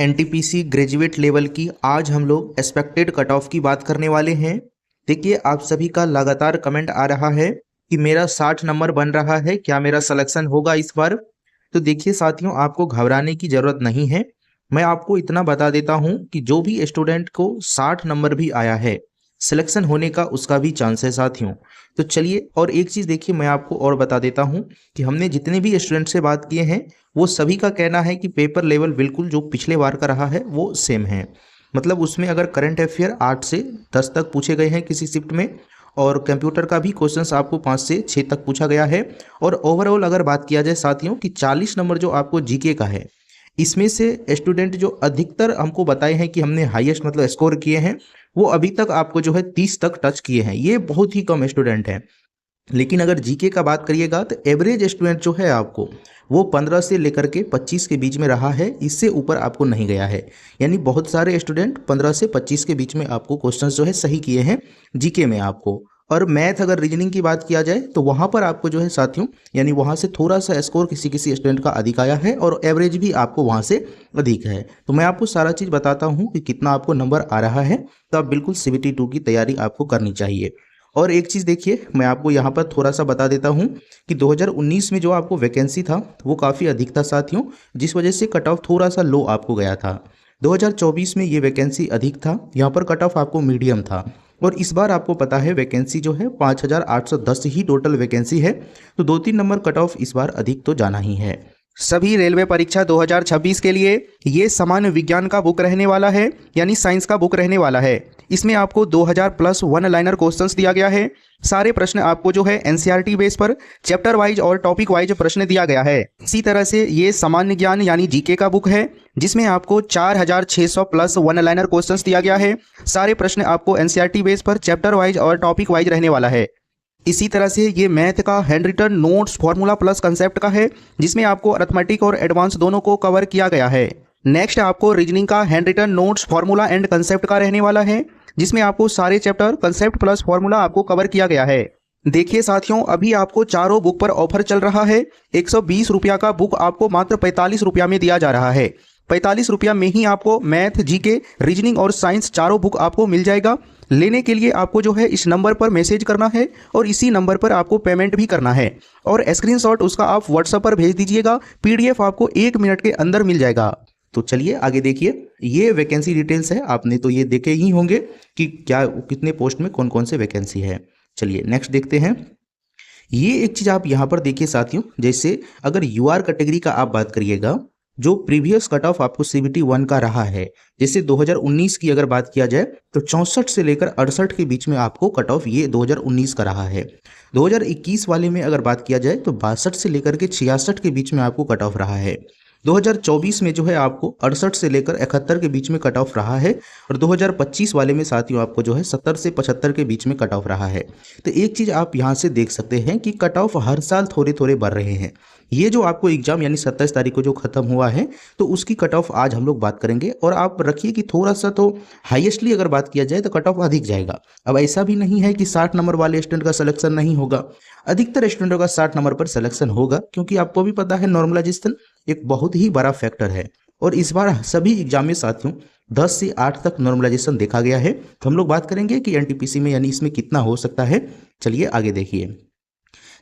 NTPC graduate level की आज हम लोग एक्सपेक्टेड कट ऑफ की बात करने वाले हैं। देखिए, आप सभी का लगातार कमेंट आ रहा है कि मेरा 60 नंबर बन रहा है, क्या मेरा सिलेक्शन होगा इस बार। तो देखिए साथियों, आपको घबराने की ज़रूरत नहीं है। मैं आपको इतना बता देता हूं कि जो भी स्टूडेंट को 60 नंबर भी आया है, सिलेक्शन होने का उसका भी चांस है साथियों। तो चलिए, और एक चीज़ देखिए, मैं आपको और बता देता हूं कि हमने जितने भी स्टूडेंट से बात किए हैं वो सभी का कहना है कि पेपर लेवल बिल्कुल जो पिछले बार का रहा है वो सेम है। मतलब उसमें अगर करंट अफेयर 8 से 10 तक पूछे गए हैं किसी शिफ्ट में, और कंप्यूटर का भी क्वेश्चंस आपको 5 से 6 तक पूछा गया है। और ओवरऑल अगर बात किया जाए साथियों कि 40 नंबर जो आपको जीके का है, इसमें से स्टूडेंट जो अधिकतर हमको बताए हैं कि हमने हाईएस्ट मतलब स्कोर किए हैं, वो अभी तक आपको जो है 30 तक टच किए हैं। ये बहुत ही कम स्टूडेंट हैं। लेकिन अगर जीके का बात करिएगा तो एवरेज स्टूडेंट जो है आपको वो 15 से लेकर के 25 के बीच में रहा है, इससे ऊपर आपको नहीं गया है। यानी बहुत सारे स्टूडेंट 15 से 25 के बीच में आपको क्वेश्चंस जो है सही किए हैं जीके में आपको। और मैथ अगर रीजनिंग की बात किया जाए तो वहाँ पर आपको जो है साथियों, यानी वहाँ से थोड़ा सा स्कोर किसी किसी स्टूडेंट का अधिक आया है और एवरेज भी आपको वहाँ से अधिक है। तो मैं आपको सारा चीज़ बताता हूँ कि कितना आपको नंबर आ रहा है, तो आप बिल्कुल CBT 2 की तैयारी आपको करनी चाहिए। और एक चीज़ देखिए, मैं आपको यहाँ पर थोड़ा सा बता देता हूँ कि 2019 में जो आपको वैकेंसी था वो काफ़ी अधिक था साथियों, जिस वजह से कट ऑफ थोड़ा सा लो आपको गया था। 2024 में ये वैकेंसी अधिक था, यहाँ पर कट ऑफ आपको मीडियम था। और इस बार आपको पता है वैकेंसी जो है 5810 ही टोटल वैकेंसी है, तो 2-3 नंबर कट ऑफ इस बार अधिक तो जाना ही है। सभी रेलवे परीक्षा 2026 के लिए ये सामान्य विज्ञान का बुक रहने वाला है, यानी साइंस का बुक रहने वाला है। इसमें आपको 2000 प्लस वन लाइनर क्वेश्चंस दिया गया है। सारे प्रश्न आपको जो है एनसीईआरटी बेस पर चैप्टर वाइज और टॉपिक वाइज प्रश्न दिया गया है। इसी तरह से ये सामान्य ज्ञान यानी जीके का बुक है, जिसमें आपको 4600 प्लस वन लाइनर क्वेश्चंस दिया गया है। सारे प्रश्न आपको एनसीईआरटी बेस पर चैप्टर वाइज और टॉपिक वाइज रहने वाला है। इसी तरह से ये मैथ का hand written notes formula plus concept का है, जिसमें आपको अरिथमेटिक और एडवांस दोनों को कवर किया गया है। नेक्स्ट आपको रीजनिंग का hand written notes formula and concept का रहने वाला है, जिसमें आपको सारे चैप्टर कंसेप्ट प्लस फार्मूला आपको कवर किया गया है। देखिए साथियों, अभी आपको चारों बुक पर ऑफर चल रहा है। 120 रुपया का बुक आपको मात्र 45 रुपया में दिया जा रहा है। 45 रुपया में ही आपको मैथ, जीके, रीजनिंग और साइंस चारों बुक आपको मिल जाएगा। लेने के लिए आपको जो है इस नंबर पर मैसेज करना है और इसी नंबर पर आपको पेमेंट भी करना है, और स्क्रीनशॉट उसका आप व्हाट्सएप पर भेज दीजिएगा। PDF आपको 1 मिनट के अंदर मिल जाएगा। तो चलिए आगे देखिए, ये वैकेंसी डिटेल्स है, आपने तो ये देखे ही होंगे कि क्या कितने पोस्ट में कौन कौन से वैकेंसी है। चलिए नेक्स्ट देखते हैं। ये एक चीज़ आप यहाँ पर देखिए साथियों, जैसे अगर UR कैटेगरी का आप बात करिएगा, जो प्रीवियस कट ऑफ आपको CBT 1 का रहा है, जैसे 2019 की अगर बात किया जाए तो 64 से लेकर 68 के बीच में आपको कट ऑफ ये 2019 का रहा है। 2021 वाले में अगर बात किया जाए तो 62 से लेकर के 66 के बीच में आपको कट ऑफ रहा है। 2024 में जो है आपको 68 से लेकर 71 के बीच में कट ऑफ रहा है, और 2025 वाले में साथियों आपको जो है 70 से 75 के बीच में कट ऑफ रहा है। तो एक चीज़ आप यहाँ से देख सकते हैं कि कट ऑफ हर साल थोड़े थोड़े बढ़ रहे हैं। ये जो आपको एग्जाम यानी 27 तारीख को जो खत्म हुआ है, तो उसकी कट ऑफ आज हम लोग बात करेंगे। और आप रखिए कि थोड़ा सा तो हाईएस्टली अगर बात किया जाए तो कट ऑफ अधिक जाएगा। अब ऐसा भी नहीं है कि 60 नंबर वाले स्टूडेंट का सिलेक्शन नहीं होगा, अधिकतर स्टूडेंटों का 60 नंबर पर सिलेक्शन होगा, क्योंकि आपको भी पता है नॉर्मलाइजेशन एक बहुत ही बड़ा फैक्टर है। और इस बार सभी एग्जाम में साथियों 10 से 8 तक नॉर्मलाइजेशन देखा गया है। तो हम लोग बात करेंगे कि एनटीपीसी में यानी इसमें कितना हो सकता है। चलिए आगे देखिए,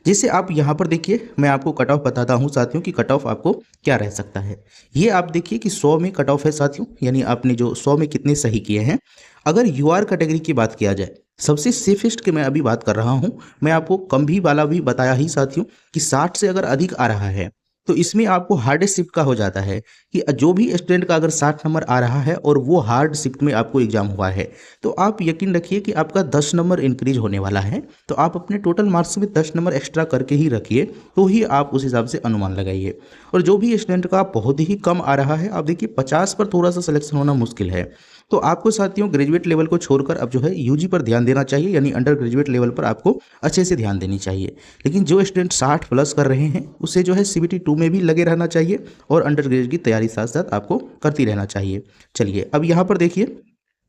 जैसे आप यहाँ पर देखिए, मैं आपको कट ऑफ बताता हूँ साथियों कि कट ऑफ आपको क्या रह सकता है। ये आप देखिए कि 100 में कट ऑफ है साथियों, यानी आपने जो 100 में कितने सही किए हैं। अगर UR कैटेगरी की बात किया जाए, सबसे सेफेस्ट की मैं अभी बात कर रहा हूँ, मैं आपको कम भी वाला भी बताया ही साथियों कि 60 से अगर अधिक आ रहा है तो इसमें आपको हार्ड शिफ्ट का हो जाता है कि जो भी स्टूडेंट का अगर 60 नंबर आ रहा है और वो हार्ड शिफ्ट में आपको एग्जाम हुआ है, तो आप यकीन रखिए कि आपका 10 नंबर इंक्रीज होने वाला है। तो आप अपने टोटल मार्क्स में 10 नंबर एक्स्ट्रा करके ही रखिए, तो ही आप उस हिसाब से अनुमान लगाइए। और जो भी स्टूडेंट का बहुत ही कम आ रहा है, आप देखिए 50 पर थोड़ा सा सिलेक्शन होना मुश्किल है। तो आपको साथियों ग्रेजुएट लेवल को छोड़कर अब जो है UG पर ध्यान देना चाहिए, यानी अंडर ग्रेजुएट लेवल पर आपको अच्छे से ध्यान देनी चाहिए। लेकिन जो स्टूडेंट 60 प्लस कर रहे हैं उसे जो है CBT 2 में भी लगे रहना चाहिए, और अंडर ग्रेजुएट की तैयारी साथ साथ आपको करती रहना चाहिए। चलिए अब यहाँ पर देखिए,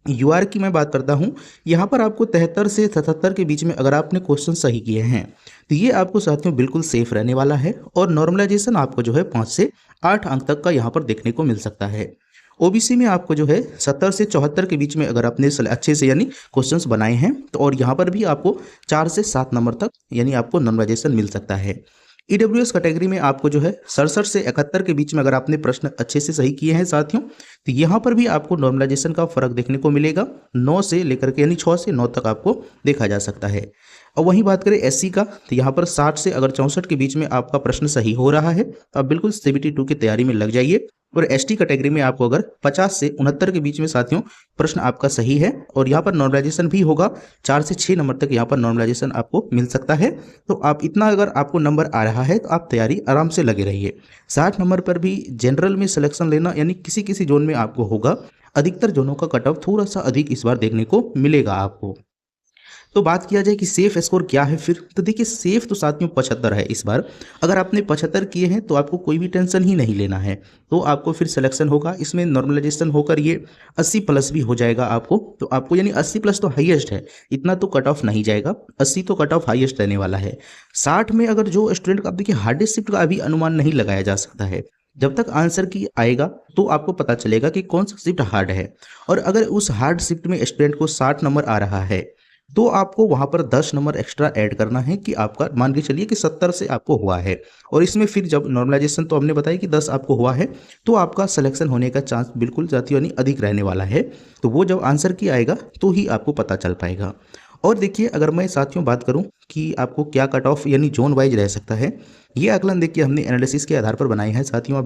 UR की मैं बात करता हूँ। यहाँ पर आपको 73 से 77 के बीच में अगर आपने क्वेश्चन सही किए हैं तो ये आपको साथियों बिल्कुल सेफ रहने वाला है, और नॉर्मलाइजेशन आपको जो है 5 से 8 अंक तक का यहाँ पर देखने को मिल सकता है। ओबीसी में आपको जो है 70 से 74 के बीच में अगर आपने अच्छे से यानी क्वेश्चंस बनाए हैं तो और यहाँ पर भी आपको 4 से 7 नंबर तक यानी आपको नॉर्मलाइजेशन मिल सकता है। ईडब्ल्यूएस कैटेगरी में आपको जो है 67 से 71 के बीच में अगर आपने प्रश्न अच्छे से सही किए हैं साथियों तो यहाँ पर भी आपको नॉर्मलाइजेशन का फर्क देखने को मिलेगा। 9 से लेकर के यानी 6 से 9 तक आपको देखा जा सकता है। और वहीं बात करें एससी का तो यहाँ पर 60 से अगर 64 के बीच में आपका प्रश्न सही हो रहा है तो आप बिल्कुल CBT2 की तैयारी में लग जाइए। और एसटी कैटेगरी में आपको अगर 50 से 69 के बीच में साथियों प्रश्न आपका सही है और यहाँ पर नॉर्मलाइजेशन भी होगा, 4 से 6 नंबर तक यहाँ पर नॉर्मलाइजेशन आपको मिल सकता है। तो आप इतना अगर आपको नंबर आ रहा है तो आप तैयारी आराम से लगे रहिए। 60 नंबर पर भी जनरल में सिलेक्शन लेना यानी किसी किसी जोन में आपको होगा, अधिकतर जोनों का कट ऑफ थोड़ा सा अधिक इस बार देखने को मिलेगा आपको। तो बात किया जाए कि सेफ स्कोर क्या है फिर, तो देखिए सेफ तो साथियों 75 है इस बार। अगर आपने 75 किए हैं तो आपको कोई भी टेंशन ही नहीं लेना है, तो आपको फिर सिलेक्शन होगा। इसमें नॉर्मलाइजेशन होकर ये 80 प्लस भी हो जाएगा आपको, तो आपको यानी 80 प्लस तो हाईएस्ट है, इतना तो कट ऑफ नहीं जाएगा, 80 तो कट ऑफ हाईएस्ट रहने वाला है। 60 में अगर जो स्टूडेंट का आप देखिए हार्डेस्ट शिफ्ट का अभी अनुमान नहीं लगाया जा सकता है, जब तक आंसर की आएगा तो आपको पता चलेगा कि कौन सा शिफ्ट हार्ड है। और अगर उस हार्ड शिफ्ट में स्टूडेंट को 60 नंबर आ रहा है तो आपको वहां पर 10 नंबर एक्स्ट्रा ऐड करना है कि आपका मान के चलिए कि 70 से आपको हुआ है और इसमें फिर जब नॉर्मलाइजेशन तो हमने बताया कि 10 आपको हुआ है तो आपका सिलेक्शन होने का चांस बिल्कुल साथियों यानी अधिक रहने वाला है। तो वो जब आंसर की आएगा तो ही आपको पता चल पाएगा। और देखिए अगर मैं साथियों बात करूं कि आपको क्या कट ऑफ यानी जोन वाइज रह सकता है, ये आकलन देखिए हमने एनालिसिस के आधार पर बनाए हैं साथियों।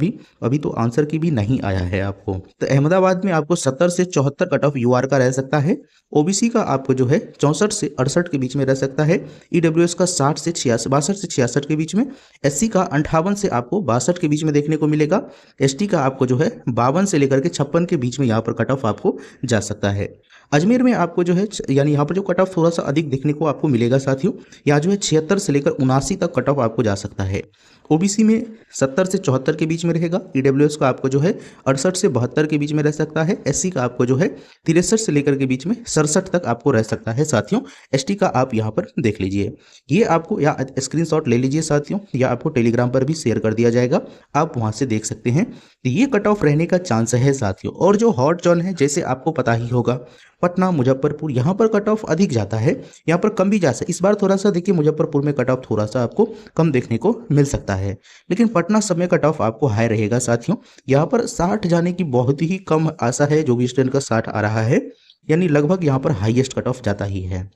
अभी तो आंसर की भी नहीं आया है आपको। तो अहमदाबाद में आपको 70 से 74 कट ऑफ यूआर का रह सकता है। ओबीसी का आपको जो है 64 से 68 के बीच में रह सकता है। ईडब्ल्यूएस का 60 से 62 से 66 के बीच में। एससी का 58 से आपको 62 के बीच में देखने को मिलेगा। एसटी का आपको जो है 52 से लेकर के 56 के बीच में यहाँ पर कट ऑफ आपको जा सकता है। अजमेर में आपको जो है यानी यहाँ पर जो कट ऑफ थोड़ा सा अधिक देखने को आपको मिलेगा साथियों, यहाँ जो है 76 से लेकर 79 तक कट ऑफ आपको जा सकता है। ओबीसी में 70 से 74 के बीच में रहेगा। ईडब्ल्यूएस का आपको जो है 68 से 72 के बीच में रह सकता है। एससी का आपको जो है 63 से लेकर के बीच में 67 तक आपको रह सकता है साथियों। एसटी का आप यहाँ पर देख लीजिए, ये आपको या स्क्रीनशॉट ले लीजिए साथियों, या आपको टेलीग्राम पर भी शेयर कर दिया जाएगा, आप वहाँ से देख सकते हैं। तो ये कट ऑफ रहने का चांस है साथियों। और जो हॉट जोन है जैसे आपको पता ही होगा पटना मुजफ्फरपुर, यहाँ पर कट ऑफ अधिक जाता है, यहाँ पर कम भी जा सकता है। इस बार थोड़ा सा देखिए मुजफ्फरपुर में कट ऑफ थोड़ा सा आपको कम देखने को मिल सकता है, लेकिन पटना सब में कट ऑफ आपको हाई रहेगा साथियों। यहाँ पर 60 जाने की बहुत ही कम आशा है, जो भी स्टूडेंट का 60 आ रहा है यानी लगभग यहाँ पर हाईएस्ट कट ऑफ जाता ही है।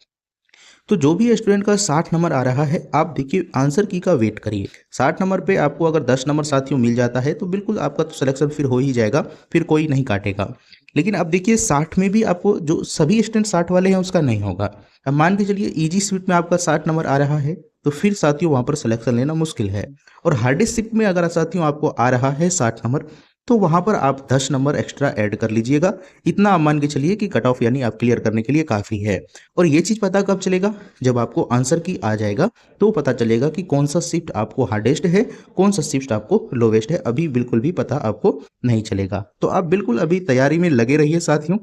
तो जो भी स्टूडेंट का 60 नंबर आ रहा है आप देखिए आंसर की का वेट करिए। 60 नंबर पे आपको अगर 10 नंबर साथियों मिल जाता है तो बिल्कुल आपका तो सिलेक्शन फिर हो ही जाएगा, फिर कोई नहीं काटेगा। लेकिन अब देखिए 60 में भी आपको जो सभी स्टूडेंट 60 वाले हैं उसका नहीं होगा। अब मान के चलिए इजी शिफ्ट में आपका 60 नंबर आ रहा है तो फिर साथियों वहाँ पर सिलेक्शन लेना मुश्किल है। और हार्डेस्ट शिफ्ट में अगर साथियों आपको आ रहा है 60 नंबर तो वहाँ पर आप 10 नंबर एक्स्ट्रा ऐड कर लीजिएगा। इतना आप मान के चलिए कि कट ऑफ यानी आप क्लियर करने के लिए काफ़ी है। और ये चीज़ पता कब चलेगा, जब आपको आंसर की आ जाएगा तो पता चलेगा कि कौन सा शिफ्ट आपको हार्डेस्ट है, कौन सा शिफ्ट आपको लोवेस्ट है, अभी बिल्कुल भी पता आपको नहीं चलेगा। तो आप बिल्कुल अभी तैयारी में लगे रहिए साथियों,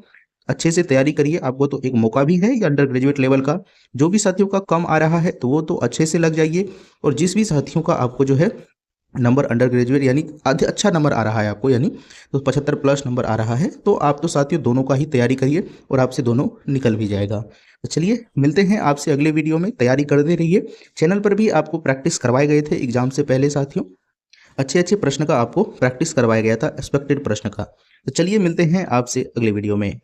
अच्छे से तैयारी करिए। आपको तो एक मौका भी है अंडर ग्रेजुएट लेवल का, जो भी साथियों का कम आ रहा है तो वो तो अच्छे से लग जाइए। और जिस भी साथियों का आपको जो है नंबर अंडर ग्रेजुएट यानी अच्छा नंबर आ रहा है आपको, यानी तो 75 प्लस नंबर आ रहा है, तो आप तो साथियों दोनों का ही तैयारी करिए और आपसे दोनों निकल भी जाएगा। तो चलिए मिलते हैं आपसे अगले वीडियो में, तैयारी करते रहिए। चैनल पर भी आपको प्रैक्टिस करवाए गए थे एग्जाम से पहले साथियों, अच्छे अच्छे प्रश्न का आपको प्रैक्टिस करवाया गया था, एक्सपेक्टेड प्रश्न का। तो चलिए मिलते हैं आपसे अगले वीडियो में।